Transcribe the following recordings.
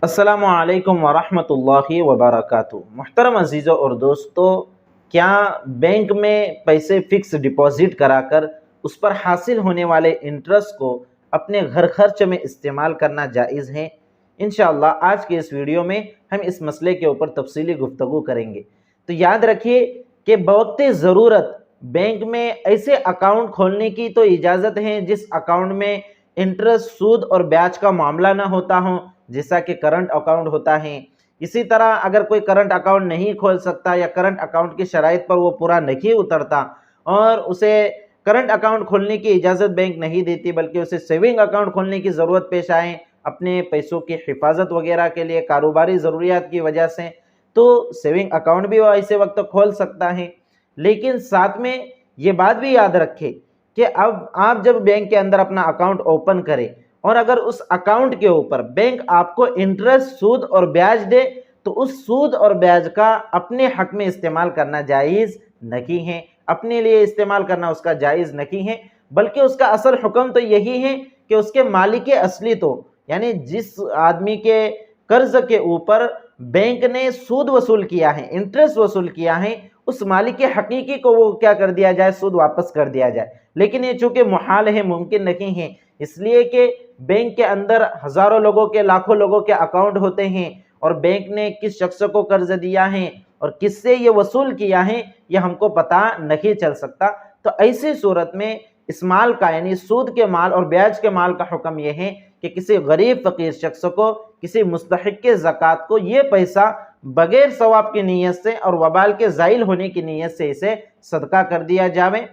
अस्सलामुअलैकुम वरहमतुल्लाहि वबरकातुहू। मुहतरम अजीज़ों और दोस्तों, क्या बैंक में पैसे फिक्स डिपॉजिट कराकर उस पर हासिल होने वाले इंटरेस्ट को अपने घर खर्च में इस्तेमाल करना जायज़ है? इंशाअल्लाह आज के इस वीडियो में हम इस मसले के ऊपर तफसीली गुफ्तगू करेंगे। तो याद रखिए कि बवक्ते ज़रूरत बैंक में ऐसे अकाउंट खोलने की तो इजाज़त है जिस अकाउंट में इंटरेस्ट, सूद और ब्याज का मामला ना होता हो, जैसा कि करंट अकाउंट होता है। इसी तरह अगर कोई करंट अकाउंट नहीं खोल सकता या करंट अकाउंट की शराइत पर वो पूरा नहीं उतरता और उसे करंट अकाउंट खोलने की इजाज़त बैंक नहीं देती, बल्कि उसे सेविंग अकाउंट खोलने की ज़रूरत पेश आए अपने पैसों की हिफाजत वगैरह के लिए, कारोबारी ज़रूरियात की वजह से, तो सेविंग अकाउंट भी वो ऐसे वक्त खोल सकता है। लेकिन साथ में ये बात भी याद रखें कि अब आप जब बैंक के अंदर अपना अकाउंट ओपन करें और अगर उस अकाउंट के ऊपर बैंक आपको इंटरेस्ट, सूद और ब्याज दे, तो उस सूद और ब्याज का अपने हक में इस्तेमाल करना जायज़ नहीं है, अपने लिए इस्तेमाल करना उसका जायज़ नहीं है। बल्कि उसका असल हुक्म तो यही है कि उसके मालिक असली, तो यानी जिस आदमी के कर्ज के ऊपर बैंक ने सूद वसूल किया है, इंटरेस्ट वसूल किया है, उस मालिक हकीकी को वो क्या कर दिया जाए, सूद वापस कर दिया जाए। लेकिन ये चूंकि मुहाल है, मुमकिन नहीं है, इसलिए कि बैंक के अंदर हजारों लोगों के, लाखों लोगों के अकाउंट होते हैं और बैंक ने किस शख्स को कर्ज दिया है और किससे ये वसूल किया है ये हमको पता नहीं चल सकता। तो ऐसी सूरत में इस माल का, यानी सूद के माल और ब्याज के माल का हुक्म यह है कि किसी गरीब फकीर शख्स को, किसी मुस्तहिक के ज़कात को ये पैसा बगैर सवाब की नीयत से और वबाल के ज़ाइल होने की नीयत से इसे सदका कर दिया जावे।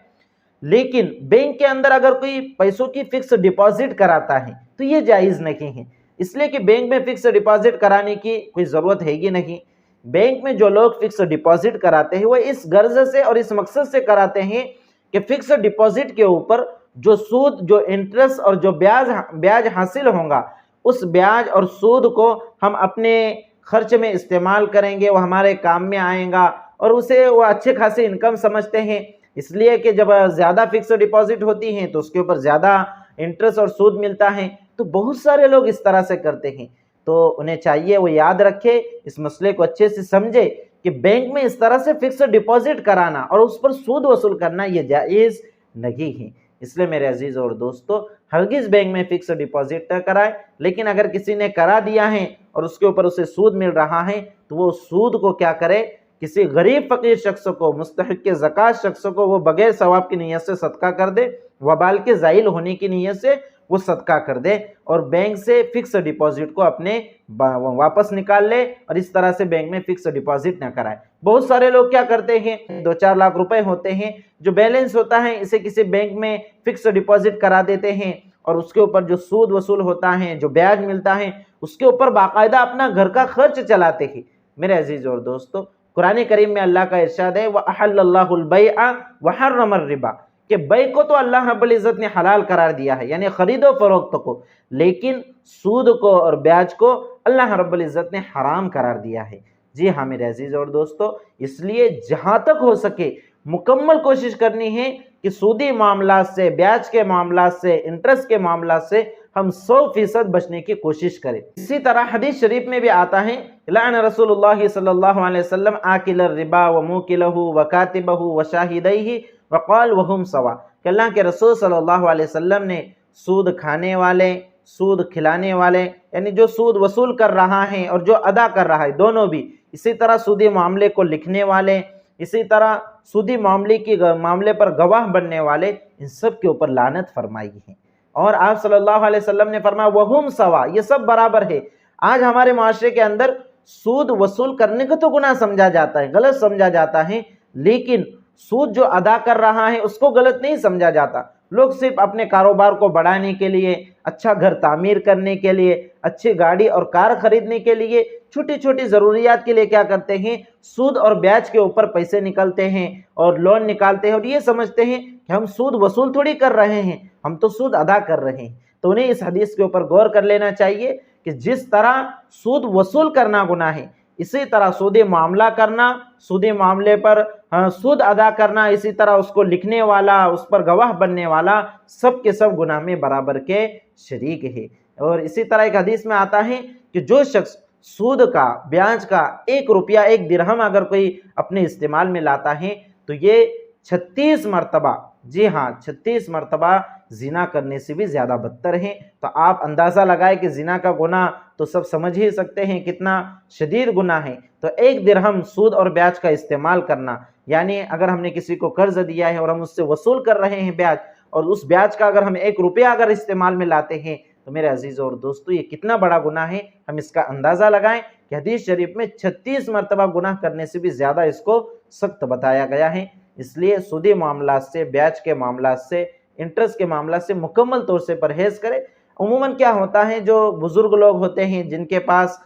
लेकिन बैंक के अंदर अगर कोई पैसों की फिक्स डिपॉजिट कराता है तो ये जायज़ नहीं है, इसलिए कि बैंक में फिक्स डिपॉजिट कराने की कोई ज़रूरत है ही नहीं। बैंक में जो लोग फिक्स डिपॉजिट कराते हैं वो इस गर्ज से और इस मकसद से कराते हैं कि फिक्स डिपॉजिट के ऊपर जो सूद, जो इंटरेस्ट और जो ब्याज हासिल होगा, उस ब्याज और सूद को हम अपने खर्च में इस्तेमाल करेंगे, वो हमारे काम में आएगा और उसे वो अच्छे खासी इनकम समझते हैं। इसलिए कि जब ज़्यादा फिक्स डिपॉजिट होती हैं तो उसके ऊपर ज़्यादा इंटरेस्ट और सूद मिलता है। तो बहुत सारे लोग इस तरह से करते हैं, तो उन्हें चाहिए वो याद रखे, इस मसले को अच्छे से समझे कि बैंक में इस तरह से फिक्स डिपॉजिट कराना और उस पर सूद वसूल करना ये जायज़ नहीं है। इसलिए मेरे अजीज़ और दोस्तों, हरगिज़ बैंक में फिक्स डिपॉजिट न कराए। लेकिन अगर किसी ने करा दिया है और उसके ऊपर उसे सूद मिल रहा है तो वो सूद को क्या करे, किसी गरीब फकीर शख्स को, मुस्तहिक के ज़कात शख्स को वो बगैर सवाब की नीयत से सदका कर दे, वबाल के ज़ाइल होने की नीयत से वो सदका कर दे और बैंक से फिक्स डिपॉजिट को अपने वापस निकाल ले और इस तरह से बैंक में फिक्स डिपॉजिट ना कराए। बहुत सारे लोग क्या करते हैं, 2-4 लाख रुपए होते हैं, जो बैलेंस होता है इसे किसी बैंक में फिक्स डिपॉजिट करा देते हैं और उसके ऊपर जो सूद वसूल होता है, जो ब्याज मिलता है, उसके ऊपर बाकायदा अपना घर का खर्च चलाते हैं। मेरे अजीज और दोस्तों, कुरान करीम में अल्लाह का इरशाद है, वअहल्लल्लाहुल बैअ वहर्रमर रिबा, कि बै को तो अल्लाह रब्बुल इज़्ज़त ने हलाल करार दिया है, यानी खरीदो फरोख्त को, लेकिन सूद को और ब्याज को अल्लाह रब्बुल इज़्ज़त ने हराम करार दिया है। जी हाँ मेरे अजीज और दोस्तों, इसलिए जहाँ तक हो सके मुकम्मल कोशिश करनी है कि सूदी मामला से, ब्याज के मामला से, इंटरेस्ट के मामला से हम 100% बचने की कोशिश करें। इसी तरह हदीस शरीफ में भी आता है, लान रसूलुल्लाह सल्लल्लाहु अलैहि वसल्लम आकिल रिबा व मुकिलहु व कातिबहु व शाहिदैहि व क़ाल व हुम सवा, कि अल्लाह के रसूल सल्लल्लाहु अलैहि वसल्लम ने सूद खाने वाले, सूद खिलाने वाले, यानी जो सूद वसूल कर रहा है और जो अदा कर रहा है, दोनों भी, इसी तरह सूदी मामले को लिखने वाले, इसी तरह सूदी मामले पर गवाह बनने वाले, इन सब के ऊपर लानत फरमाई है। और आप सल्लल्लाहु अलैहि वसल्लम ने फरमाया वहुम सवा, ये सब बराबर है। आज हमारे माशरे के अंदर सूद वसूल करने को तो गुनाह समझा जाता है, गलत समझा जाता है, लेकिन सूद जो अदा कर रहा है उसको गलत नहीं समझा जाता। लोग सिर्फ अपने कारोबार को बढ़ाने के लिए, अच्छा घर तामीर करने के लिए, अच्छी गाड़ी और कार खरीदने के लिए, छोटी छोटी ज़रूरियात के लिए क्या करते हैं, सूद और ब्याज के ऊपर पैसे निकलते हैं और लोन निकालते हैं और ये समझते हैं कि हम सूद वसूल थोड़ी कर रहे हैं, हम तो सूद अदा कर रहे हैं। तो उन्हें इस हदीस के ऊपर गौर कर लेना चाहिए कि जिस तरह सूद वसूल करना गुनाह है, इसी तरह सूदी मामला करना, सूदी मामले पर सूद अदा करना, इसी तरह उसको लिखने वाला, उस पर गवाह बनने वाला, सब के सब गुनाह में बराबर के शरीक है। اور اسی طرح ایک حدیث میں آتا ہے کہ جو شخص سود کا، بیاج کا 1 روپیہ 1 درہم اگر کوئی اپنے استعمال میں لاتا ہے تو یہ 36 مرتبہ، جی ہاں 36 مرتبہ زنا کرنے سے بھی زیادہ بدتر ہے۔ تو آپ اندازہ لگائیں کہ زنا کا گناہ تو سب سمجھ ہی سکتے ہیں کتنا شدید گناہ ہے۔ تو 1 درہم سود اور بیاج کا استعمال کرنا، یعنی اگر ہم نے کسی کو قرض دیا ہے اور ہم اس سے وصول کر رہے ہیں بیاج، اور اس بیاج کا اگر ہم 1 روپیہ اگر استعمال میں لاتے ہیں تو میرے عزیزوں اور دوستو یہ کتنا بڑا گناہ ہے۔ ہم اس کا اندازہ لگائیں کہ حدیث شریف میں 36 مرتبہ گناہ کرنے سے بھی زیادہ اس کو سخت بتایا گیا ہے۔ اس لیے سودی معاملات سے، بیاج کے معاملات سے، انٹرسٹ کے معاملات سے مکمل طور سے پرہیز کریں۔ عموماً کیا ہوتا ہے، جو بزرگ لوگ ہوتے ہیں جن کے پاس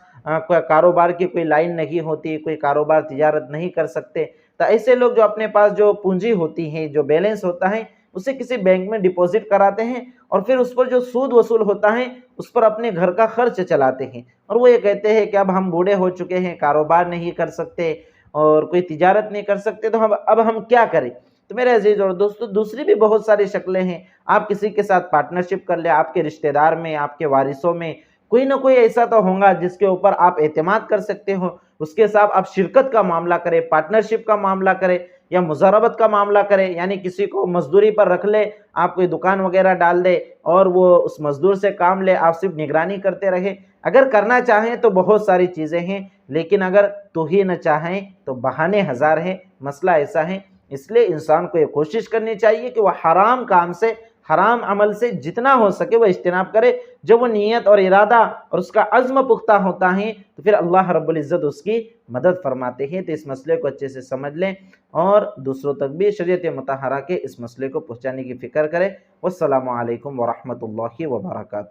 کوئی کاروبار کی کوئی لائن نہیں ہوتی، کوئی کاروبار تجارت نہیں کر سکتے، تو ایسے لوگ جو اپنے پاس جو پونجی ہوتی ہے، جو بیلنس ہوتا ہے، اسے کسی بینک میں ڈپوزٹ کراتے ہیں اور پھر اس پر جو سود وصول ہوتا ہے اس پر اپنے گھر کا خرچ چلاتے ہیں، اور وہ یہ کہتے ہیں کہ اب ہم بوڑھے ہو چکے ہیں، کاروبار نہیں کر سکتے اور کوئی تجارت نہیں کر سکتے، تو اب ہم کیا کریں؟ تو میرے عزیز اور دوستو، دوسری بھی بہت ساری شکلیں ہیں۔ آپ کسی کے ساتھ پارٹنرشپ کر لیں، آپ کے رشتہ دار میں، آپ کے وارثوں میں کوئی نہ کوئی ایسا تو ہوگا جس کے اوپر آپ اعتماد کر سکتے ہو، اس کے ساتھ آپ شرکت کا معاملہ کریں، پارٹنرشپ کا معاملہ کریں یا مضاربت کا معاملہ کریں، یعنی کسی کو مزدوری پر رکھ لے، آپ کوئی دکان وغیرہ ڈال دے اور وہ اس مزدور سے کام لے، آپ صرف نگرانی کرتے رہے۔ اگر کرنا چاہیں تو بہت ساری چیزیں ہیں، لیکن اگر تو ہی نہ چاہیں تو بہانے ہزار ہیں۔ مسئلہ ایسا ہے، اس لیے انسان کو یہ کوشش کرنی چاہیے کہ وہ حرام کام سے، حرام عمل سے جتنا ہو سکے وہ اجتناب کرے۔ جب وہ نیت اور ارادہ اور اس کا عزم پختہ ہوتا ہے تو پھر اللہ رب العزت اس کی مدد فرماتے ہیں۔ تو اس مسئلے کو اچھے سے سمجھ لیں اور دوسروں تک بھی شریعت مطہرہ کے اس مسئلے کو پہنچانے کی فکر کریں۔ والسلام علیکم ورحمۃ اللہ وبرکاتہ۔